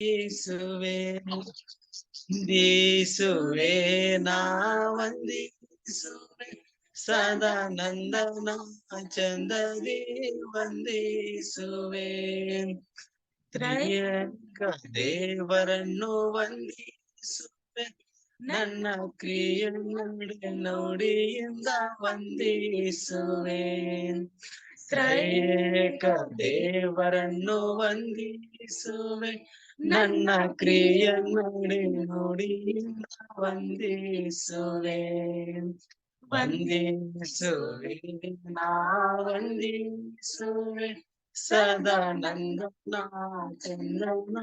ಯೇಸುವೆ ವಂದಿಸುವೆ ನಾ ವಂದಿಸುವೆ ಸದಾನಂದನ ಚಂದದಿ ವಂದಿಸುವೆ ತ್ರಯೇಕ ದೇವರನ್ನು ವಂದಿಸುವೆ ನನ್ನ ಕ್ರಿಯ ನೋಡಿಯಿಂದ ವಂದಿಸುವೆ ತ್ರಯೇಕ ದೇವರನ್ನು ವಂದಿಸುವೆ ನನ್ನ ಕ್ರಿಯ ನೋಡಿಯಿಂದ ವಂದಿಸುವೆ ವಂದಿಸುವೆ ನಾ ವಂದಿಸುವೆ ಸದಾನಂದನ ಚಂದನ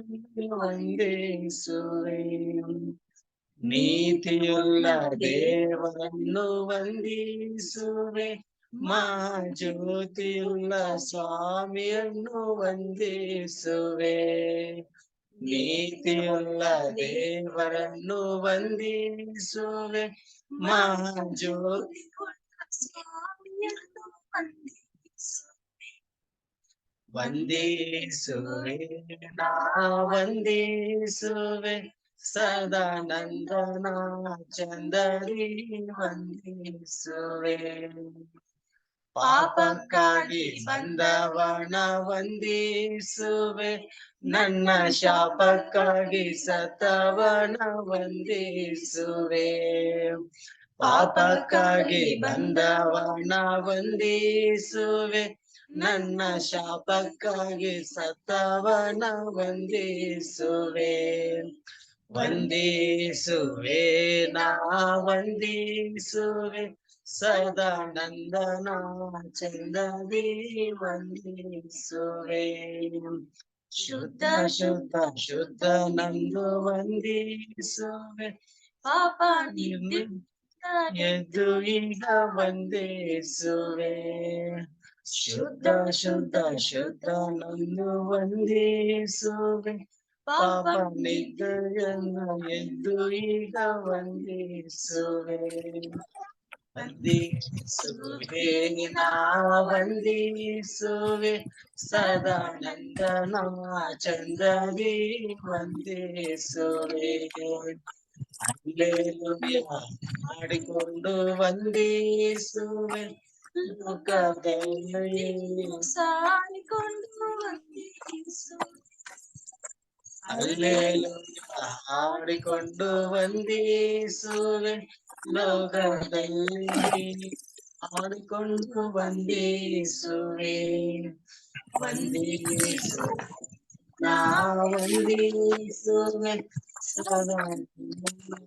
ವಂದಿಸುವೆ ನೀತಿಯುಳ್ಳ ದೇವರನ್ನು ವಂದಿಸುವೆ ಮಾ ಜ್ಯೋತಿಯುಳ್ಳ ಸ್ವಾಮಿಯನ್ನು ವಂದಿಸುವೆ ನೀತಿಯುಳ್ಳ ದೇವರನ್ನು ವಂದಿಸುವೆ ಮಾ ಜ್ಯೋತಿಯುಳ್ಳ ಸ್ವಾಮಿಯನ್ನು ವಂದಿಸುವೆ ನಾ ವಂದಿಸುವೆ ಸದಾನಂದನ ಚಂದರಿ ವಂದಿಸುವೆ ಪಾಪಕ್ಕಾಗಿ ಬಂದವನ ವಂದಿಸುವೆ ನನ್ನ ಶಾಪಕ್ಕಾಗಿ ಸತ್ತವನ ವಂದಿಸುವೆ ಪಾಪಕ್ಕಾಗಿ ಬಂದವನ ವಂದಿಸುವೆ ನನ್ನ ಶಾಪಕ್ಕಾಗಿ ಸತ್ತವನ ವಂದಿಸುವೆ ವಂದಿಸುವೆ ನಾ ವಂದಿಸುವೆ ಸದಾನಂದನ ಚಂದದಿ ವಂದಿಸುವೆ ಶುದ್ಧ ಶುದ್ಧ ಶುದ್ಧ ನಂದು ವಂದಿಸುವೆ ಪಾಪ ಎದ್ದು ಈಗ ವಂದಿಸುವೆ ಶುದ್ಧ ಶುದ್ಧ ಶುದ್ಧ ನಂದು ವಂದಿಸುವೆ ಪಾಪ ನಿದ್ದೆಯನ್ನು ಎದ್ದು ಈಗ ವಂದಿಸುವೆ ವಂದಿಸುವೆ ನಾ ವಂದಿಸುವೆ ಸದಾನಂದನ ಚಂದದಿ ವಂದಿಸುವೆ ಹಲ್ಲೆಲೂಯಾ ಮಾಡಿಕೊಂಡು ವಂದಿಸುವೆ ಲೋಕದಲ್ಲಿ ಸಾರಿಕೊಂಡು ವಂದಿಸುವೆ ಹಲ್ಲೆಲೂಯಾ ಹಾಡಿಕೊಂಡು ವಂದಿಸುವೆ ಲೋಕದಲ್ಲಿ ಹಾಡಿಕೊಂಡು ವಂದಿಸುವೆ ವಂದಿಸುವೆ ನಾ ವಂದಿಸುವೆ ಸದಾ ವಂದಿಸುವೆ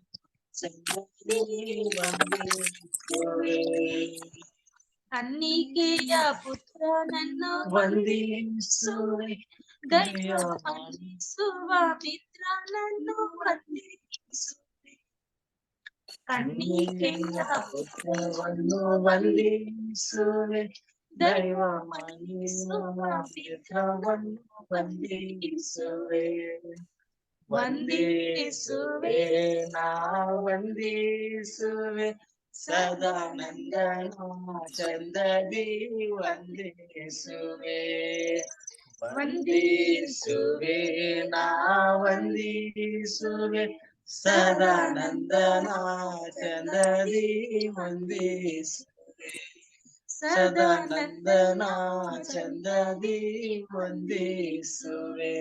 ಕನ್ನಿಕೆಯ ಪುತ್ರನನ್ನು ವಂದಿಸುವೆ ದೈವ ಪಾಲಿಸುವ ಮಿತ್ರನನ್ನು ವಂದಿಸುವೆ ಕನ್ನಿಕೆಯ ಪುತ್ರವನ್ನು ವಂದಿಸುವೆ ದೈವ ಪಾಲಿಸುವ ಮಿತ್ರವನ್ನು ವಂದಿಸುವೆ ವಂದಿಸುವೆ ನಾ ವಂದಿಸುವೆ ಸದಾನಂದನ ಚಂದದಿ ವಂದಿಸುವೆ ವಂದಿಸುವೆ ನಾ ವಂದಿಸುವೆ ಸದಾನಂದನ ಚಂದದಿ ವಂದಿಸುವೆ ಸದಾನಂದನ ಚಂದದಿ ವಂದಿಸುವೆ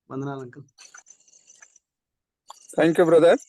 ವಂದನಾಲ್ ಅಂಕಲ್. Thank you brother.